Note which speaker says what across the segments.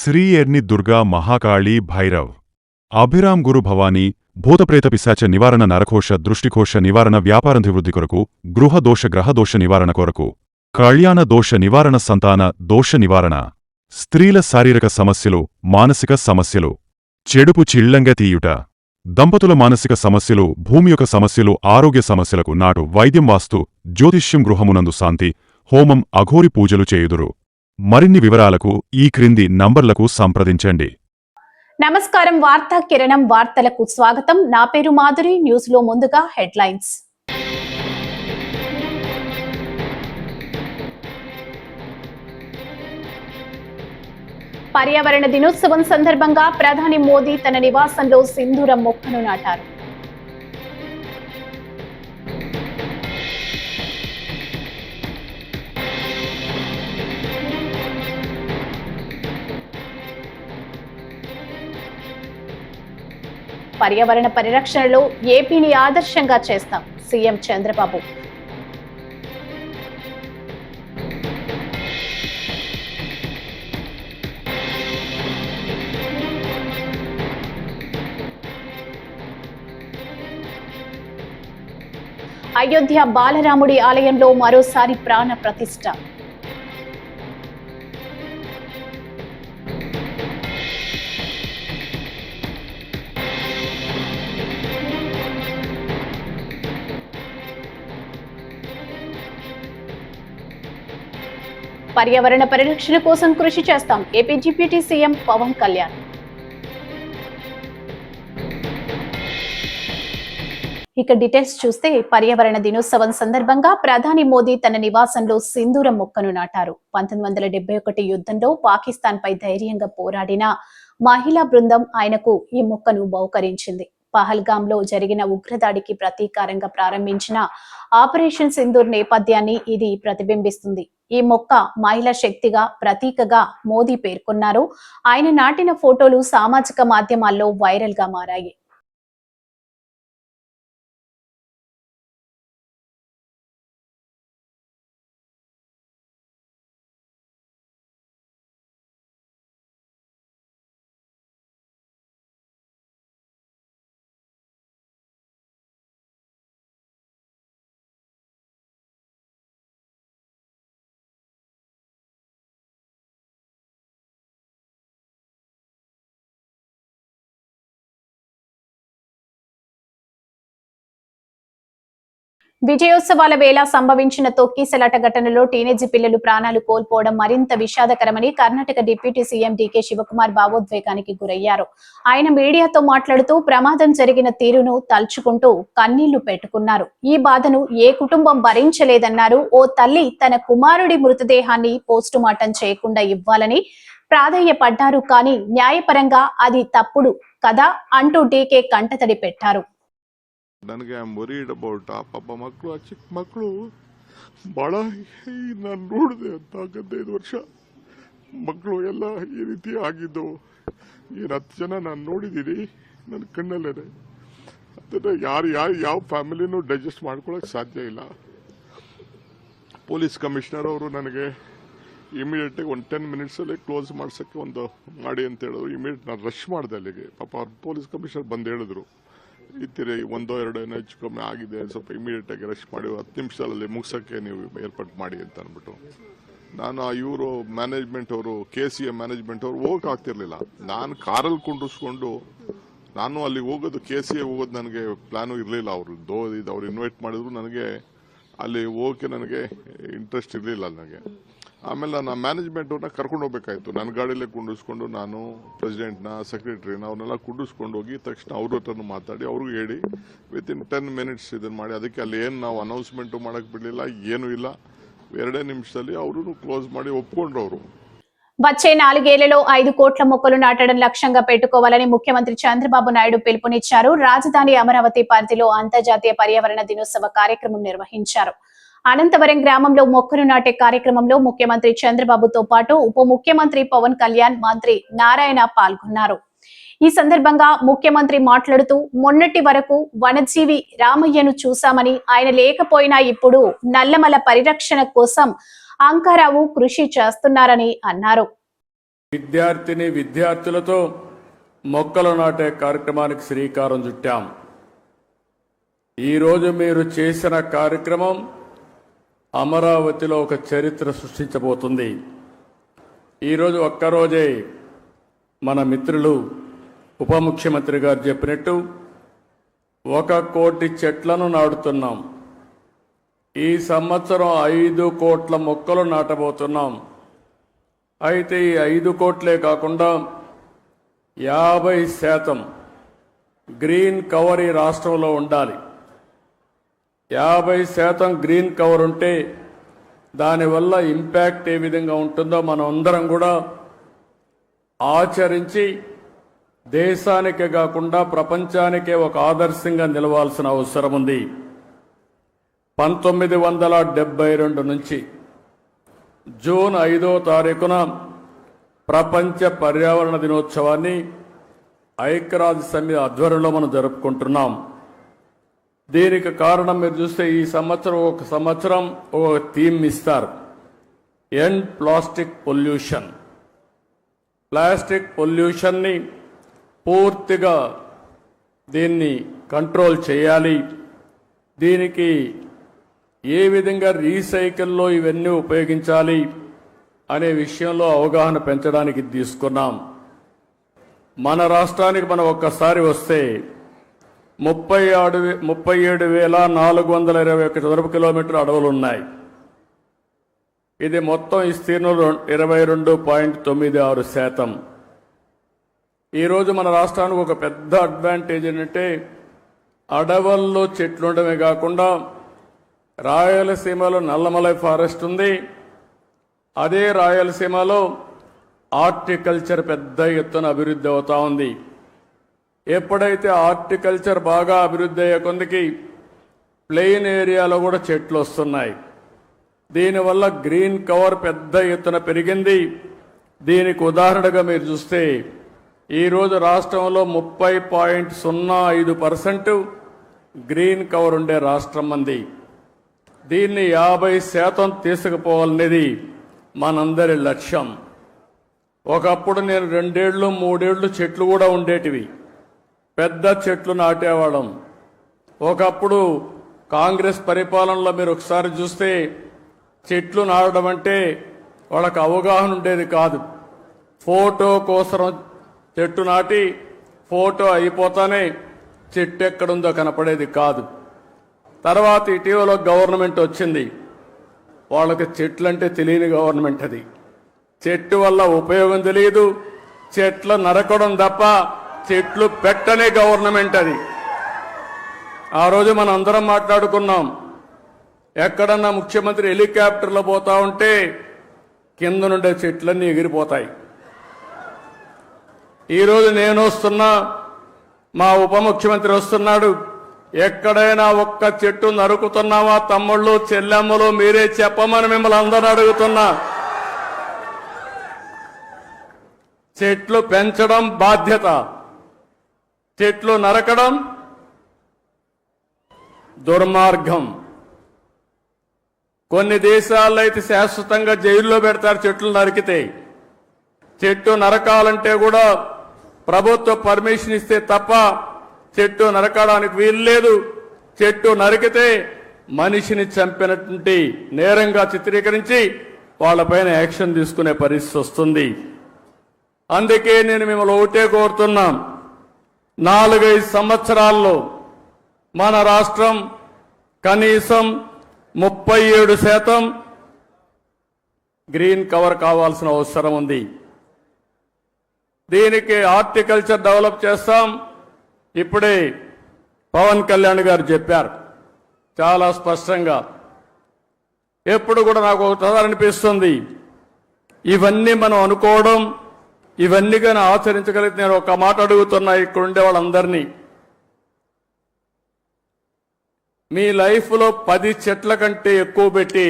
Speaker 1: శ్రీ ఎర్ని దుర్గా మహాకాళీ భైరవ్ అభిరామ్ గురు భవానీ భూతప్రేత పిశాచ నివారణ నరకోశ దృష్టికోశ నివారణ వ్యాపారాభివృద్ధి కొరకు గృహ దోష గ్రహ దోష నివారణ కొరకు కళ్యాణ దోష నివారణ సంతాన దోష నివారణ స్త్రీల శారీరక సమస్యలు మానసిక సమస్యలు చెడుపు చిళ్లంగా తీయుట దంపతుల మానసిక సమస్యలు భూమి యొక్క సమస్యలు ఆరోగ్య సమస్యలకు నాటు వైద్యం వాస్తు జ్యోతిష్యం గృహమునందు శాంతి హోమం అఘోరి పూజలు చేయుదురు మరిన్ని వివరాలకు ఈ క్రింది నంబర్లకు సంప్రదించండి.
Speaker 2: నమస్కారం. వార్తా కిరణం వార్తలకు స్వాగతం. నా పేరు మాధురి. న్యూస్ లో ముందుగా హెడ్లైన్స్. పర్యావరణ దినోత్సవం సందర్భంగా ప్రధాని మోదీ తన నివాసంలో సింధూరం మొక్కను నాటారు. పర్యావరణ పరిరక్షణలో ఏపీని ఆదర్శంగా చేస్తాం సీఎం చంద్రబాబు. అయోధ్య బాలరాముడి ఆలయంలో మరోసారి ప్రాణ ప్రతిష్ఠ. పర్యావరణ పరిరక్షణ కోసం కృషి చేస్తాం AP deputy CM Pawan Kalyan. ఇక డీటెయిల్స్ చూస్తే పర్యావరణ దినోత్సవం సందర్భంగా ప్రధాని మోదీ తన నివాసంలో సింధూరం మొక్కను నాటారు. 1971 యుద్ధంలో పాకిస్తాన్ పై ధైర్యంగా పోరాడిన మహిళా బృందం ఆయనకు ఈ మొక్కను బహుకరించింది. పహల్గాంలో జరిగిన ఉగ్రదాడికి ప్రతీకారంగా ప్రారంభించిన ఆపరేషన్ సింధూర్ నేపథ్యాన్ని ఇది ప్రతిబింబిస్తుంది. ఈ మొక్క మహిళా శక్తిగా ప్రతీకగా మోదీ పేర్కొన్నారు. ఆయన నాటిన ఫోటోలు సామాజిక మాధ్యమాల్లో వైరల్ గా మారాయి. విజయోత్సవాల వేళ సంభవించిన తొక్కిసలాట ఘటనలో టీనేజీ పిల్లలు ప్రాణాలు కోల్పోవడం మరింత విషాదకరమని Karnataka deputy CM DK Shivakumar భావోద్వేగానికి గురయ్యారు. ఆయన మీడియాతో మాట్లాడుతూ ప్రమాదం జరిగిన తీరును తలుచుకుంటూ కన్నీళ్లు పెట్టుకున్నారు. ఈ బాధను ఏ కుటుంబం భరించలేదన్నారు. ఓ తల్లి తన కుమారుడి మృతదేహాన్ని పోస్టుమార్టం చేయకుండా ఇవ్వాలని ప్రాధేయపడ్డారు. కానీ న్యాయపరంగా అది తప్పుడు కదా అంటూ డీకే కంటతడి పెట్టారు.
Speaker 3: ನನಗೆ ಐ ಆಮ್ ವರೀಡ್ ಅಬೌಟ್ ಆ ಪಾಪ ಮಕ್ಕಳು, ಆ ಚಿಕ್ಕ ಮಕ್ಕಳು ಭಾಳ ನಾನು ನೋಡಿದೆ ಅಂತ 15 ವರ್ಷ ಮಕ್ಕಳು ಎಲ್ಲ ಈ ರೀತಿ ಆಗಿದ್ದು. ಏನು 10 ಜನ ನಾನು ನೋಡಿದ್ದೀನಿ ನನ್ನ ಕಣ್ಣಲ್ಲೇ. ಅದನ್ನು ಯಾರು ಯಾವ ಫ್ಯಾಮಿಲಿನೂ ಡೈಜೆಸ್ಟ್ ಮಾಡ್ಕೊಳಕ್ಕೆ ಸಾಧ್ಯ ಇಲ್ಲ. ಪೊಲೀಸ್ ಕಮಿಷನರ್ ಅವರು ನನಗೆ ಇಮಿಡಿಯೇಟಾಗಿ ಒಂದು 10 ಮಿನಿಟ್ಸಲ್ಲಿ ಕ್ಲೋಸ್ ಮಾಡ್ಸೋಕ್ಕೆ ಒಂದು ಮಾಡಿ ಅಂತ ಹೇಳಿದ್ರು. ಇಮಿಡಿಯೇಟ್ ನಾನು ರಶ್ ಮಾಡಿದೆ ಅಲ್ಲಿಗೆ. ಪಾಪ ಅವ್ರು ಪೊಲೀಸ್ ಕಮಿಷನರ್ ಬಂದು ಹೇಳಿದ್ರು, ಇತ್ತಿರಿ 1-2 ಹೆಚ್ಚು ಕಮ್ಮಿ ಆಗಿದೆ, ಸ್ವಲ್ಪ ಇಮಿಡಿಯೇಟ್ ಆಗಿ ರಶ್ ಮಾಡಿ 10 ನಿಮಿಷದಲ್ಲಿ ಮುಗಿಸೋಕ್ಕೆ ನೀವು ಏರ್ಪಾಟ್ ಮಾಡಿ ಅಂತ ಅಂದ್ಬಿಟ್ಟು ನಾನು ಇವರು ಮ್ಯಾನೇಜ್ಮೆಂಟ್ ಅವರು KCA ಮ್ಯಾನೇಜ್ಮೆಂಟ್ ಅವರು ಹೋಗಕ್ಕೆ ಆಗ್ತಿರ್ಲಿಲ್ಲ. ನಾನು ಕಾರಲ್ಲಿ ಕುಂಡಿಸ್ಕೊಂಡು ನಾನು ಅಲ್ಲಿ ಹೋಗೋದು KCA ಹೋಗೋದು ನನಗೆ ಪ್ಲಾನು ಇರಲಿಲ್ಲ. ಅವ್ರು ಇನ್ವೈಟ್ ಮಾಡಿದ್ರು, ನನಗೆ ಅಲ್ಲಿ ಹೋಗೋಕ್ಕೆ ನನಗೆ ಇಂಟ್ರೆಸ್ಟ್ ಇರಲಿಲ್ಲ. ನನಗೆ ಆಮೇಲೆ ನಾನು ಮ್ಯಾನೇಜ್ಮೆಂಟ್ ಅವ್ರನ್ನ ಕರ್ಕೊಂಡು ಹೋಗ್ಬೇಕಾಯ್ತು. ನನ್ನ ಗಾಡಿಯಲ್ಲೇ ಕುಂಡಿಸ್ಕೊಂಡು ನಾನು ಪ್ರೆಸಿಡೆಂಟ್ನ ಸೆಕ್ರೆಟರಿನ ಅವ್ರನ್ನೆಲ್ಲ ಕುಂಡಿಸ್ಕೊಂಡು ಹೋಗಿ ತಕ್ಷಣ ಅವ್ರ ಹತ್ರನೂ ಮಾತಾಡಿ ಅವ್ರಿಗೂ ಹೇಳಿ ವಿತಿನ್ 10 ಮಿನಿಟ್ಸ್ ಇದನ್ನು ಮಾಡಿ. ಅದಕ್ಕೆ ಅಲ್ಲಿ ಏನು ನಾವು ಅನೌನ್ಸ್ಮೆಂಟು ಮಾಡೋಕ್ಕೆ ಬಿಡಲಿಲ್ಲ, ಏನೂ ಇಲ್ಲ. 2 ನಿಮಿಷದಲ್ಲಿ ಅವರು ಕ್ಲೋಸ್ ಮಾಡಿ ಒಪ್ಕೊಂಡ್ರು. ಅವರು
Speaker 2: వచ్చే 4 ఏళ్లలో 5 కోట్ల మొక్కలు నాటడం లక్ష్యంగా పెట్టుకోవాలని ముఖ్యమంత్రి చంద్రబాబు నాయుడు పిలుపునిచ్చారు. రాజధాని అమరావతి పరిధిలో అంతర్జాతీయ పర్యావరణ దినోత్సవ కార్యక్రమం నిర్వహించారు. అనంతవరం గ్రామంలో మొక్కలు నాటే కార్యక్రమంలో ముఖ్యమంత్రి చంద్రబాబుతో పాటు ఉప ముఖ్యమంత్రి పవన్ కళ్యాణ్, మంత్రి నారాయణ పాల్గొన్నారు. ఈ సందర్భంగా ముఖ్యమంత్రి మాట్లాడుతూ మొన్నటి వరకు వనజీవి రామయ్యను చూశామని, ఆయన లేకపోయినా ఇప్పుడు నల్లమల పరిరక్షణ కోసం అంకారావు కృషి చేస్తున్నారని అన్నారు.
Speaker 4: విద్యార్థిని విద్యార్థులతో మొక్కలు నాటే కార్యక్రమానికి శ్రీకారం చుట్టాం. ఈరోజు మీరు చేసిన కార్యక్రమం అమరావతిలో ఒక చరిత్ర సృష్టించబోతుంది. ఈరోజు ఒక్కరోజే మన మిత్రులు ఉప ముఖ్యమంత్రి గారు చెప్పినట్టు 1 కోటి చెట్లను నాటుతున్నాం. ఈ సంవత్సరం 5 కోట్ల మొక్కలు నాటబోతున్నాం. అయితే ఈ 5 కోట్లే కాకుండా 50% గ్రీన్ కవర్ ఈ రాష్ట్రంలో ఉండాలి. 50% గ్రీన్ కవర్ ఉంటే దానివల్ల ఇంపాక్ట్ ఏ విధంగా ఉంటుందో మనం అందరం కూడా ఆచరించి దేశానికే కాకుండా ప్రపంచానికే ఒక ఆదర్శంగా నిలవాల్సిన అవసరం ఉంది. 1972 నుంచి జూన్ 5వ తారీఖున ప్రపంచ పర్యావరణ దినోత్సవాన్ని ఐక్యరాజ్య సమితి ఆధ్వర్యంలో మనం జరుపుకుంటున్నాం. దీనికి కారణం మీరు చూస్తే ఈ సంవత్సరం ఒక సంవత్సరం ఒక థీమ్ ఇస్తారు. End plastic pollution. ప్లాస్టిక్ పొల్యూషన్ని పూర్తిగా దీన్ని కంట్రోల్ చేయాలి. దీనికి ఏ విధంగా రీసైకిల్లో ఇవన్నీ ఉపయోగించాలి అనే విషయంలో అవగాహన పెంచడానికి తీసుకున్నాం. మన రాష్ట్రానికి మనం ఒక్కసారి వస్తే 37,421 చదరపు కిలోమీటర్ల అడవులు ఉన్నాయి. ఇది మొత్తం విస్తీర్ణం 22.96%. ఈరోజు మన రాష్ట్రానికి ఒక పెద్ద అడ్వాంటేజ్ ఏంటంటే అడవుల్లో చెట్లు ఉండడమే కాకుండా రాయలసీమలో నల్లమలై ఫారెస్ట్ ఉంది. అదే రాయలసీమలో హార్టికల్చర్ పెద్ద ఎత్తున అభివృద్ధి అవుతా ఉంది. ఎప్పుడైతే హార్టికల్చర్ బాగా అభివృద్ధి అయ్యే కొందికి ప్లెయిన్ ఏరియాలో కూడా చెట్లు వస్తున్నాయి. దీనివల్ల గ్రీన్ కవర్ పెద్ద ఎత్తున పెరిగింది. దీనికి ఉదాహరణగా మీరు చూస్తే ఈరోజు రాష్ట్రంలో 30.05% గ్రీన్ కవర్ ఉండే రాష్ట్రం మంది. దీన్ని 50% తీసుకుపోవాలనేది మనందరి లక్ష్యం. ఒకప్పుడు నేను 2 ఏళ్ళు 3 ఏళ్ళు చెట్లు కూడా ఉండేటివి. పెద్ద చెట్లు నాటేవాళ్ళం. ఒకప్పుడు కాంగ్రెస్ పరిపాలనలో మీరు ఒకసారి చూస్తే చెట్లు నాటడం అంటే వాళ్ళకి అవగాహన ఉండేది కాదు. ఫోటో కోసం చెట్టు నాటి ఫోటో అయిపోతానే చెట్టు ఎక్కడుందో కనపడేది కాదు. తర్వాత ఇటీవల గవర్నమెంట్ వచ్చింది. వాళ్ళకి చెట్లు అంటే తెలియని గవర్నమెంట్ అది. చెట్టు వల్ల ఉపయోగం తెలియదు, చెట్లు నరకడం తప్ప చెట్లు పెట్టనే గవర్నమెంట్ అది. ఆ రోజు మనం అందరం మాట్లాడుకున్నాం. ఎక్కడన్నా ముఖ్యమంత్రి హెలికాప్టర్లో పోతా ఉంటే కింద నుండే చెట్లన్నీ ఎగిరిపోతాయి. ఈరోజు నేను వస్తున్నా, మా ఉప ముఖ్యమంత్రి వస్తున్నాడు. ఎక్కడైనా ఒక్క చెట్టు నరుకుతున్నావా తమ్ముళ్ళు చెల్లెమ్మలు మీరే చెప్పమని మిమ్మల్ని అందరూ అడుగుతున్నా. చెట్లు పెంచడం బాధ్యత, చెట్లు నరకడం దుర్మార్గం. కొన్ని దేశాల్లో అయితే శాశ్వతంగా జైల్లో పెడతారు చెట్లు నరికితే. చెట్టు నరకాలంటే కూడా ప్రభుత్వ పర్మిషన్ ఇస్తే తప్ప చెట్టు నరకడానికి వీలు లేదు. చెట్టు నరికితే మనిషిని చంపినటువంటి నేరంగా చిత్రీకరించి వాళ్ళపైన యాక్షన్ తీసుకునే పరిస్థితి వస్తుంది. అందుకే నేను మిమ్మల్ని ఒకటే కోరుతున్నాం. 4-5 సంవత్సరాల్లో మన రాష్ట్రం కనీసం 37% గ్రీన్ కవర్ కావాల్సిన అవసరం ఉంది. దీనికి హార్టికల్చర్ డెవలప్ చేస్తాం. ఇప్పుడే పవన్ కళ్యాణ్ గారు చెప్పారు చాలా స్పష్టంగా. ఎప్పుడు కూడా నాకు ఒక అనిపిస్తుంది, ఇవన్నీ మనం అనుకోవడం, ఇవన్నీ కానీ ఆచరించగలిగితే నేను ఒక మాట అడుగుతున్నా ఇక్కడ ఉండే వాళ్ళందరినీ. మీ లైఫ్లో 10 చెట్ల కంటే ఎక్కువ పెట్టి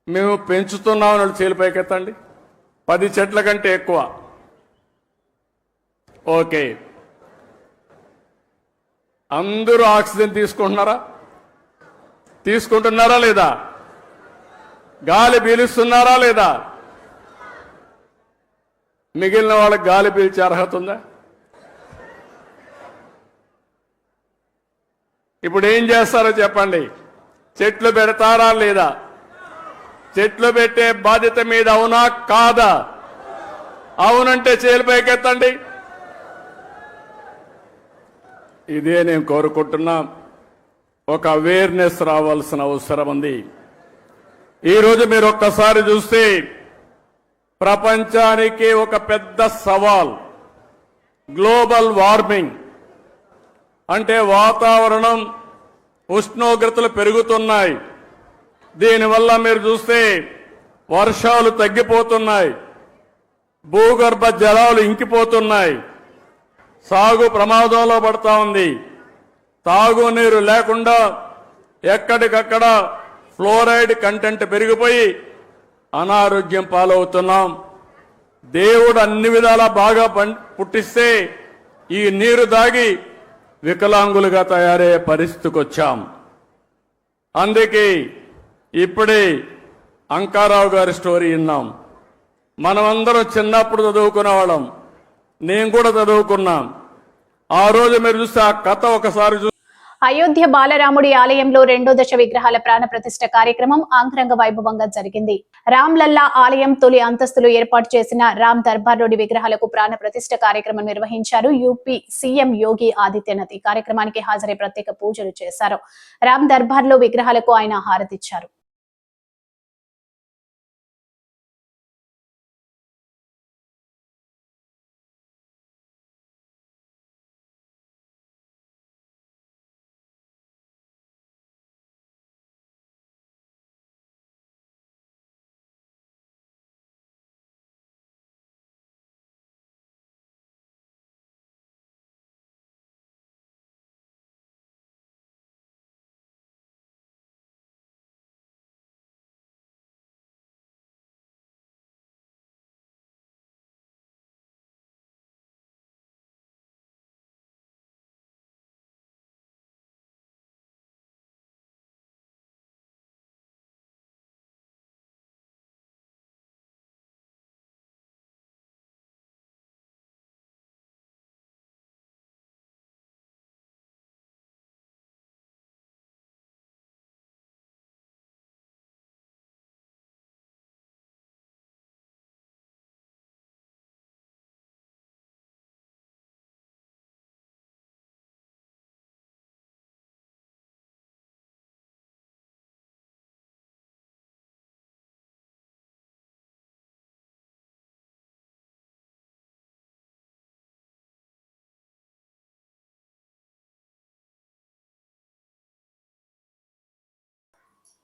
Speaker 4: మేము పెంచుతున్నామని చేలిపైకెత్తండి. 10 చెట్ల కంటే ఎక్కువ. ఓకే, అందరూ ఆక్సిజన్ తీసుకుంటున్నారా లేదా? గాలి పీలుస్తున్నారా లేదా? మిగిలిన వాళ్ళకి గాలి పీల్చే అర్హత ఉందా? ఇప్పుడు ఏం చేస్తారో చెప్పండి. చెట్లు పెడతారా లేదా? చెట్లు పెట్టే బాధ్యత మీద అవునా కాదా? అవునంటే చేలిపైకెత్తండి. ఇదే నేను కోరుకుంటున్నా. ఒక అవేర్నెస్ రావాల్సిన అవసరం ఉంది. ఈరోజు మీరు ఒక్కసారి చూస్తే ప్రపంచానికి ఒక పెద్ద సవాల్ గ్లోబల్ వార్మింగ్. అంటే వాతావరణం ఉష్ణోగ్రతలు పెరుగుతున్నాయి. దీనివల్ల మీరు చూస్తే వర్షాలు తగ్గిపోతున్నాయి, భూగర్భ జలాలు ఇంకిపోతున్నాయి, సాగు ప్రమాదంలో పడతా ఉంది. తాగునీరు లేకుండా ఎక్కడికక్కడ ఫ్లోరైడ్ కంటెంట్ పెరిగిపోయి అనారోగ్యం పాలవుతున్నాం. దేవుడు అన్ని విధాలా బాగా పుట్టిస్తే ఈ నీరు దాగి వికలాంగులుగా తయారయ్యే పరిస్థితికి వచ్చాం. అందుకే ఇప్పుడే అంకారావు గారి స్టోరీ విన్నాం. మనమందరం చిన్నప్పుడు చదువుకునే వాళ్ళం, నేను కూడా చదువుకున్నాం. ఆ రోజు మీరు చూస్తే ఆ కథ ఒకసారి
Speaker 2: అయోధ్య బాలరాముడి ఆలయంలో 2వ దశ విగ్రహాల ప్రాణ ప్రతిష్ఠ కార్యక్రమం అంగరంగ వైభవంగా జరిగింది. రామ్లల్లా ఆలయం తొలి అంతస్తులో ఏర్పాటు చేసిన రామ్ దర్బార్లోని విగ్రహాలకు ప్రాణ ప్రతిష్ఠ కార్యక్రమం నిర్వహించారు యూపీ సీఎం యోగి ఆదిత్యనాథ్. ఈ కార్యక్రమానికి హాజరై ప్రత్యేక పూజలు చేశారు. రామ్ దర్బార్లో విగ్రహాలకు ఆయన హారతిచ్చారు.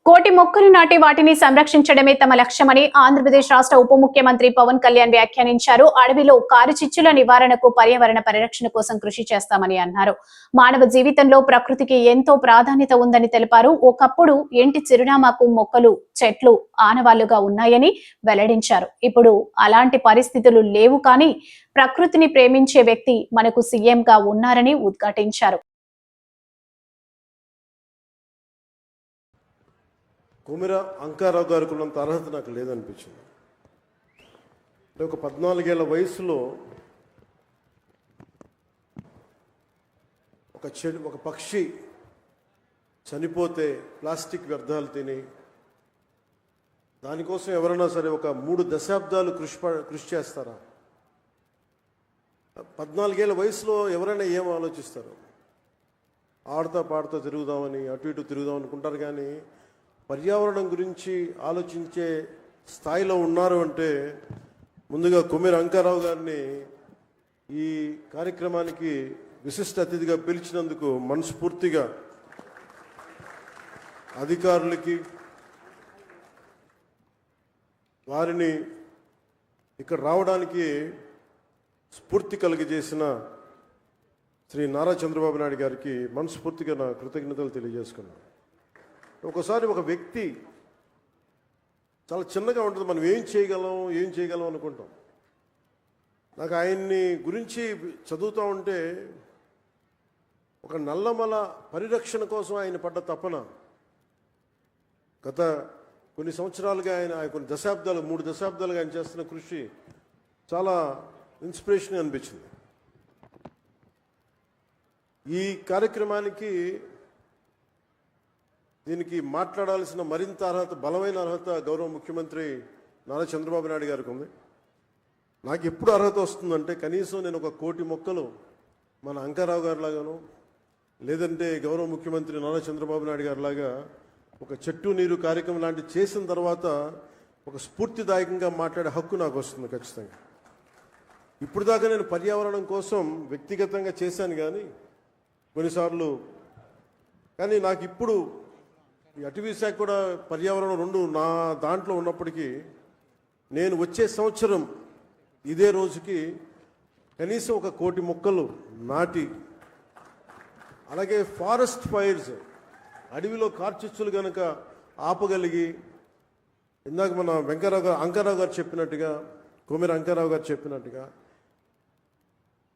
Speaker 2: కోటి మొక్కలు నాటి వాటిని సంరక్షించడమే తమ లక్ష్యమని ఆంధ్రప్రదేశ్ రాష్ట్ర ఉప ముఖ్యమంత్రి పవన్ కళ్యాణ్ వ్యాఖ్యానించారు. అడవిలో కారు చిచ్చుల నివారణకు, పర్యావరణ పరిరక్షణ కోసం కృషి చేస్తామని అన్నారు. మానవ జీవితంలో ప్రకృతికి ఎంతో ప్రాధాన్యత ఉందని తెలిపారు. ఒకప్పుడు ఇంటి చిరునామాకు మొక్కలు, చెట్లు ఆనవాళ్లుగా ఉన్నాయని వెల్లడించారు. ఇప్పుడు అలాంటి పరిస్థితులు లేవు, కానీ ప్రకృతిని ప్రేమించే వ్యక్తి మనకు సీఎంగా ఉన్నారని ఉద్ఘాటించారు.
Speaker 5: కుమిర అంకారావు గారికి ఉన్నంత అర్హత నాకు లేదనిపించింది. అంటే ఒక 14 ఏళ్ల వయసులో ఒక పక్షి చనిపోతే ప్లాస్టిక్ వ్యర్థాలు తిని దానికోసం ఎవరైనా సరే ఒక 3 దశాబ్దాలు కృషి చేస్తారా? 14 ఏళ్ల వయసులో ఎవరైనా ఏం ఆలోచిస్తారు? ఆడుతా పాడుతూ తిరుగుదామని, అటు ఇటు తిరుగుదాం అనుకుంటారు, కానీ పర్యావరణం గురించి ఆలోచించే స్థాయిలో ఉన్నారు అంటే ముందుగా కుమిర అంకారావు గారిని ఈ కార్యక్రమానికి విశిష్ట అతిథిగా పిలిచినందుకు మనస్ఫూర్తిగా అధికారులకి, వారిని ఇక్కడ రావడానికి స్ఫూర్తి కలిగజేసిన శ్రీ నారా చంద్రబాబు నాయుడు గారికి మనస్ఫూర్తిగా నా కృతజ్ఞతలు తెలియజేసుకున్నాను. ఒకసారి ఒక వ్యక్తి చాలా చిన్నగా ఉంటుంది, మనం ఏం చేయగలం అనుకుంటాం. నాకు ఆయన్ని గురించి చదువుతూ ఉంటే ఒక నల్లమల పరిరక్షణ కోసం ఆయన పడ్డ తపన, గత కొన్ని సంవత్సరాలుగా ఆయన కొన్ని దశాబ్దాలు 3 దశాబ్దాలుగా ఆయన చేస్తున్న కృషి చాలా ఇన్స్పిరేషన్ అనిపించింది. ఈ కార్యక్రమానికి దీనికి మాట్లాడాల్సిన మరింత అర్హత, బలమైన అర్హత గౌరవ ముఖ్యమంత్రి నారా చంద్రబాబు నాయుడు గారికి ఉంది. నాకు ఎప్పుడు అర్హత వస్తుందంటే కనీసం నేను 1 కోటి మొక్కలు మన అంకారావు గారి లాగాను, లేదంటే గౌరవ ముఖ్యమంత్రి నారా చంద్రబాబు నాయుడు గారి లాగా ఒక చెట్టు నీరు కార్యక్రమం లాంటివి చేసిన తర్వాత ఒక స్ఫూర్తిదాయకంగా మాట్లాడే హక్కు నాకు వస్తుంది ఖచ్చితంగా. ఇప్పుడు దాకా నేను పర్యావరణం కోసం వ్యక్తిగతంగా చేశాను కానీ కొన్నిసార్లు, కానీ నాకు ఇప్పుడు ఈ అటవీ శాఖ కూడా పర్యావరణం 2 నా దాంట్లో ఉన్నప్పటికీ నేను వచ్చే సంవత్సరం ఇదే రోజుకి కనీసం 1 కోటి మొక్కలు నాటి, అలాగే ఫారెస్ట్ ఫైర్స్, అడవిలో కార్చిచ్చులు కనుక ఆపగలిగి, ఇందాక మన అంకారావు గారు చెప్పినట్టుగా, కోమేరు అంకారావు గారు చెప్పినట్టుగా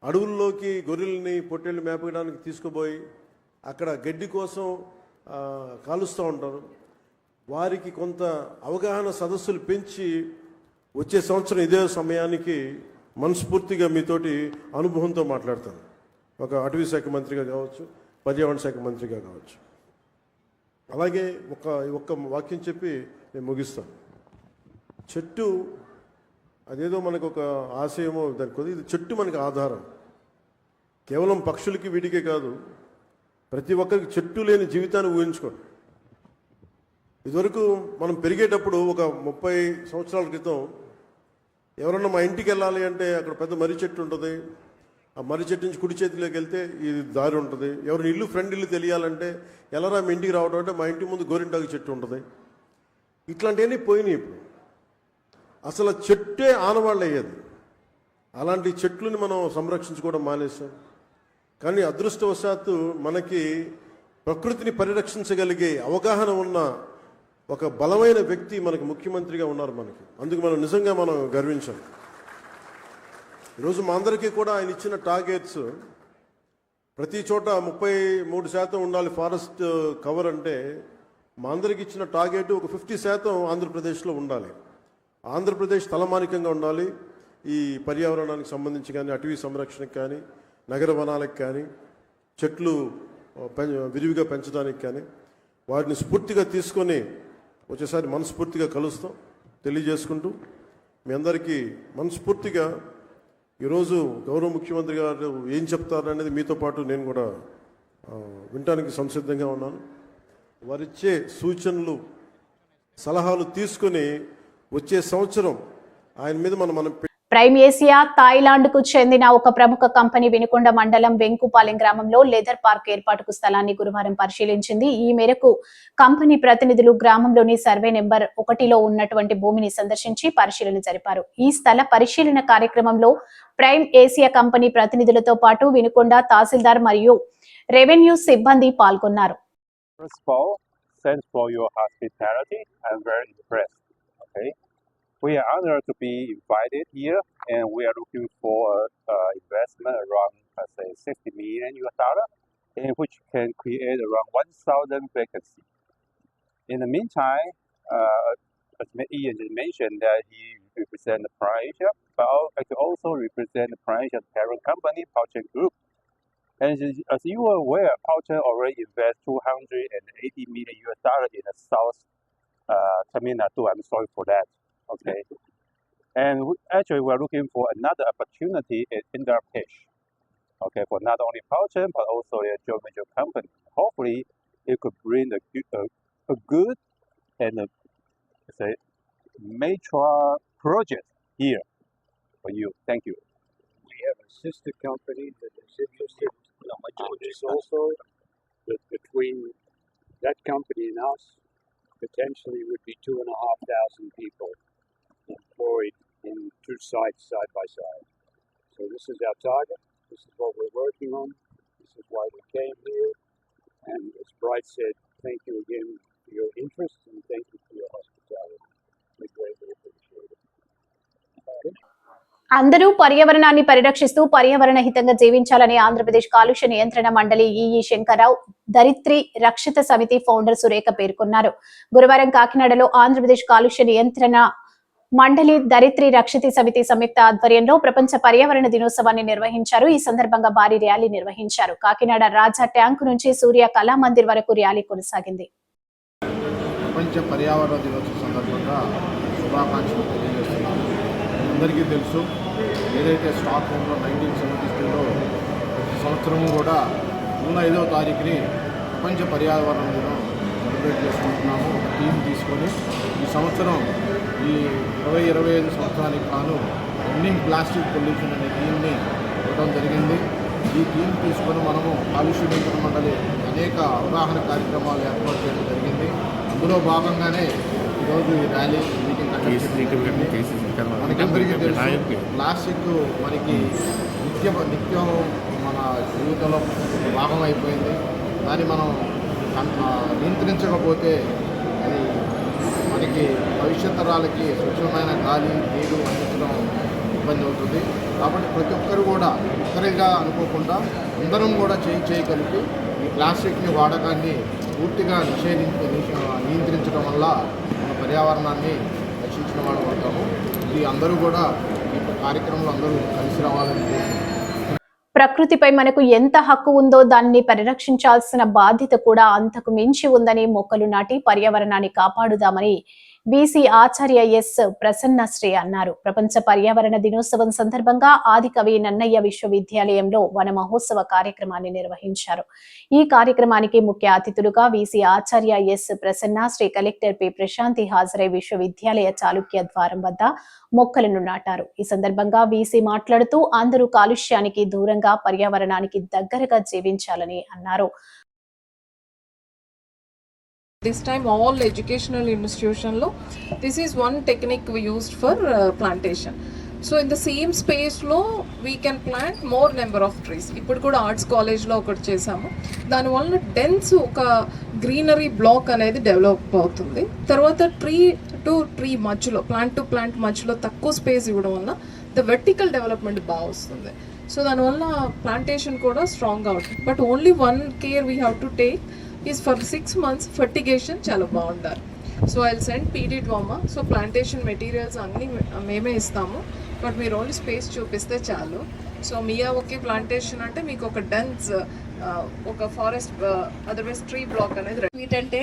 Speaker 5: అడవుల్లోకి గొర్రెల్ని పొట్టేళ్ళు మేపడానికి తీసుకుపోయి అక్కడ గడ్డి కోసం కాలుస్తూ ఉంటారు. వారికి కొంత అవగాహన సదస్సులు పెంచి వచ్చే సంవత్సరం ఇదే సమయానికి మనస్ఫూర్తిగా మీతోటి అనుభవంతో మాట్లాడతాను. ఒక అటవీ శాఖ మంత్రిగా కావచ్చు, పర్యావరణ శాఖ మంత్రిగా కావచ్చు. అలాగే ఒక్క వాక్యం చెప్పి నేను ముగిస్తాను. చెట్టు అదేదో మనకు ఒక ఆశయమో దానికి, ఇది చెట్టు మనకు ఆధారం. కేవలం పక్షులకి వీటికే కాదు, ప్రతి ఒక్కరికి చెట్టు లేని జీవితాన్ని ఊహించుకోండి. ఇదివరకు మనం పెరిగేటప్పుడు ఒక 30 సంవత్సరాల క్రితం ఎవరన్నా మా ఇంటికి వెళ్ళాలి అంటే అక్కడ పెద్ద మర్రి చెట్టు ఉంటుంది. ఆ మర్రి చెట్టు నుంచి కుడి చేతిలోకి వెళ్తే ఈ దారి ఉంటుంది. ఎవరిని ఇల్లు ఫ్రెండ్ ఇల్లు తెలియాలంటే ఎలారా మీ ఇంటికి రావడం అంటే మా ఇంటి ముందు గోరింటాకు చెట్టు ఉంటుంది. ఇట్లాంటివన్నీ పోయినాయి. ఇప్పుడు అసలు చెట్టే ఆనవాళ్ళు అయ్యేది. అలాంటి చెట్లని మనం సంరక్షించుకోవడం మానేసాం. కానీ అదృష్టవశాత్తు మనకి ప్రకృతిని పరిరక్షించగలిగే అవగాహన ఉన్న ఒక బలమైన వ్యక్తి మనకి ముఖ్యమంత్రిగా ఉన్నారు మనకి. అందుకు మనం నిజంగా మనం గర్వించాలి. ఈరోజు మా అందరికీ కూడా ఆయన ఇచ్చిన టార్గెట్స్, ప్రతి చోట 33% ఉండాలి ఫారెస్ట్ కవర్ అంటే, మా అందరికి ఇచ్చిన టార్గెట్ ఒక 50% ఆంధ్రప్రదేశ్లో ఉండాలి. ఆంధ్రప్రదేశ్ తలమానికంగా ఉండాలి. ఈ పర్యావరణానికి సంబంధించి కానీ, అటవీ సంరక్షణకు కానీ, నగర వనాలకు కానీ, చెట్లు విరివిగా పెంచడానికి కానీ, వాటిని స్ఫూర్తిగా తీసుకొని వచ్చేసారి మనస్ఫూర్తిగా కలుస్తాం తెలియజేసుకుంటూ, మీ అందరికీ మనస్ఫూర్తిగా ఈరోజు గౌరవ ముఖ్యమంత్రి గారు ఏం చెప్తారనేది మీతో పాటు నేను కూడా వినటానికి సంసిద్ధంగా ఉన్నాను. వారిచ్చే సూచనలు సలహాలు తీసుకొని వచ్చే సంవత్సరం ఆయన మీద మనం
Speaker 2: ప్రైమ్ ఏసియా థాయిలాండ్ కు చెందిన ఒక ప్రముఖ కంపెనీ వినుకొండ మండలం వెంకుపాలెం గ్రామంలో లెదర్ పార్క్ ఏర్పాటుకు స్థలాన్ని గురువారం పరిశీలించింది. ఈ మేరకు కంపెనీ ప్రతినిధులు గ్రామంలోని సర్వే నెంబర్ 1లో ఉన్నటువంటి భూమిని సందర్శించి పరిశీలన జరిపారు. ఈ స్థల పరిశీలన కార్యక్రమంలో ప్రైమ్ ఏసియా కంపెనీ ప్రతినిధులతో పాటు వినుకొండ తహసీల్దార్ మరియు రెవెన్యూ సిబ్బంది పాల్గొన్నారు.
Speaker 6: We are honored to be invited here, and we are looking for investment around, let's say, $60 million, in which can create around 1,000 vacancies. In the meantime, as Ian just mentioned, that he represents the Prime Asia, but I can also represent the Prime Asia parent company, Pouchen Group. And as you are aware, Pouchen already invested $280 million in the South Tamil Nadu. I'm sorry for that. Okay, and actually we're looking for another opportunity in Andhra Pradesh. Okay, for not only Pouchen but also a joint venture company. Hopefully, it could bring a good and say major project here for you. Thank you.
Speaker 7: We have a sister company that is interested, which is also between that company and us. Potentially would be 2,500 people employed in 2 sites side by side. So this is our target. This is what we're working on. This is why we came here. And as Bright said, thank you again for your interest and thank you for your hospitality. We greatly appreciate it.
Speaker 2: అందరూ పర్యావరణాన్ని పరిరక్షిస్తూ పర్యావరణ హితంగా జీవించాలని ఆంధ్రప్రదేశ్ కాలుష్య నియంత్రణ మండలి EE Shankarrao, ధరిత్రి రక్షిత సమితి founder Surekha పేర్కొన్నారు. గురువారం కాకినాడలో ఆంధ్రప్రదేశ్ కాలుష్య నియంత్రణ మండలి దరిత్రి రక్షితి సమితి సంయుక్త ఆధ్వర్యంలో ప్రపంచ పర్యావరణ దినోత్సవాన్ని నిర్వహించారు. ఈ సందర్భంగా భారీ ర్యాలీ నిర్వహించారు. కాకినాడ రాజా ట్యాంకు నుంచి సూర్య కళామందిర్ వరకు ర్యాలీ కొనసాగింది.
Speaker 8: ప్రపంచ పర్యావరణ దినోత్సవం సందర్భంగా శుభాకాంక్షలు తెలియజేస్తున్నాను. అందరికీ తెలుసు, ఏదైతే స్టాక్ హోమ్లో 1972లో ప్రతి సంవత్సరము కూడా జూన్ 5వ తారీఖుని ప్రపంచ పర్యావరణ దినం సెలబ్రేట్ చేసుకుంటున్నాము. ఒక థీమ్ తీసుకొని ఈ సంవత్సరం ఈ 2025 సంవత్సరానికి కాను ఎండింగ్ ప్లాస్టిక్ పొల్యూషన్ అనే థీమ్ని ఇవ్వడం జరిగింది. ఈ థీమ్ తీసుకొని మనము కాలుష్య నియంత్రణ మండలి అనేక అవగాహన కార్యక్రమాలు ఏర్పాటు చేయడం జరిగింది. అందులో భాగంగానే ఈరోజు ఈ ర్యాలీ మీటింగ్ మనకందరికీ తెలుసు, ప్లాస్టిక్ మనకి నిత్యం మన జీవితంలో భాగం అయిపోయింది. దాన్ని మనం నియంత్రించకపోతే అది మనకి భవిష్యత్ తరాలకి స్వచ్ఛమైన గాలి, నీరు అందించడం ఇబ్బంది అవుతుంది. కాబట్టి ప్రతి ఒక్కరు కూడా ఒక్కరిగా అనుకోకుండా అందరం కూడా చేయగలిగి ఈ ప్లాస్టిక్ని వాడకాన్ని పూర్తిగా నియంత్రించడం వల్ల మన పర్యావరణాన్ని రక్షించిన వాళ్ళు అవుతాము. ఇది అందరూ కూడా ఈ కార్యక్రమంలో అందరూ కలిసి రావాలని
Speaker 2: ప్రకృతిపై మనకు ఎంత హక్కు ఉందో దాన్ని పరిరక్షించాల్సిన బాధ్యత కూడా అంతకు మించి ఉందని మొక్కలు నాటి పర్యావరణాన్ని కాపాడుదామని బీసీ ఆచార్య ఎస్ ప్రసన్నశ్రీ అన్నారు. ప్రపంచ పర్యావరణ దినోత్సవం సందర్భంగా ఆదికవి నన్నయ్య విశ్వవిద్యాలయంలో వన మహోత్సవ కార్యక్రమాన్ని నిర్వహించారు. ఈ కార్యక్రమానికి ముఖ్య అతిథులుగా బీసీ ఆచార్య S Prasannasri, collector P Prashanti హాజరై విశ్వవిద్యాలయ చాళుక్య ద్వారం వద్ద మొక్కలను నాటారు. ఈ సందర్భంగా బీసీ మాట్లాడుతూ అందరూ కాలుష్యానికి దూరంగా పర్యావరణానికి దగ్గరగా జీవించాలని అన్నారు.
Speaker 9: This time all educational institution lo this is one technique we used for plantation. So in the same space lo we can plant more number of trees. Ippudu kuda arts college lo okati chesamu. Dani valla dense oka greenery block anedi develop avutundi. Tarvata tree to tree madhyalo, plant to plant madhyalo takku space ivvadam valla the vertical development baga vastundi. So dani valla plantation kuda strong ga avutundi. But only one care we have to take is for 6 months fertigation chala baundar. So I'll send PD Dwama. So plantation materials anni meme istamu, but meer only space chupiste chalu. So miya oke plantation ante meeku oka dense oka forest otherwise tree block anedi
Speaker 10: ఏంటంటే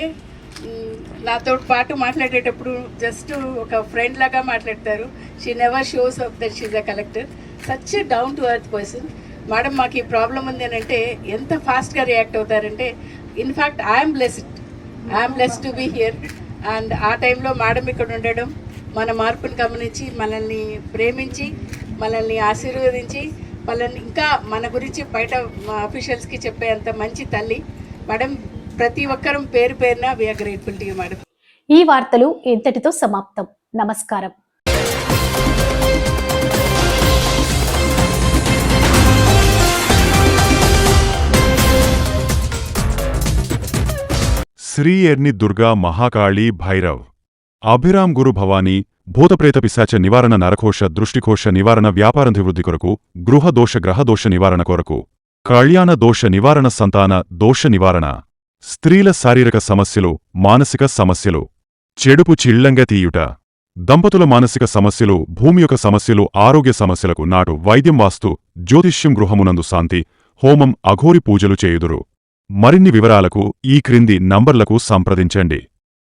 Speaker 10: నాతో పాటు మాట్లాడేటప్పుడు just ఒక friend లాగా మాట్లాడతారు. She never shows up that she's a collector. Such down to earth person. Madam మాకు ఈ problem ఉంది అని అంటే ఎంత ఫాస్ట్గా రియాక్ట్ అవుతారంటే, in fact I'm blessed to be here. And ఆ టైంలో మేడం ఇక్కడ ఉండడం, మన మార్పుని గమనించి మనల్ని ప్రేమించి మనల్ని ఆశీర్వదించి వాళ్ళని ఇంకా మన గురించి బయట అఫీషియల్స్కి చెప్పేంత మంచి తల్లి మేడం. ప్రతి ఒక్కరం పేరు పేరున we are grateful to you madam.
Speaker 2: ఈ వార్తలు ఇంతటితో సమాప్తం. నమస్కారం.
Speaker 1: శ్రీ ఎర్ని దుర్గా మహాకాళీ భైరవ్ అభిరామ్ గురు భవానీ భూతప్రేత పిశాచ నివారణ నరకోశ దృష్టికోశ నివారణ వ్యాపారాభివృద్ధి కొరకు గృహదోష గ్రహదోష నివారణ కొరకు కళ్యాణ దోష నివారణ సంతాన దోష నివారణ స్త్రీల శారీరక సమస్యలు మానసిక సమస్యలు చెడుపు చిళ్లంగా తీయుట దంపతుల మానసిక సమస్యలు భూమి యొక్క సమస్యలు ఆరోగ్య సమస్యలకు నాటు వైద్యం వాస్తు జ్యోతిష్యం గృహమునందు శాంతి హోమం అఘోరి పూజలు చేయుదురు. మరిన్ని వివరాలకు ఈ క్రింది నంబర్లకు సంప్రదించండి.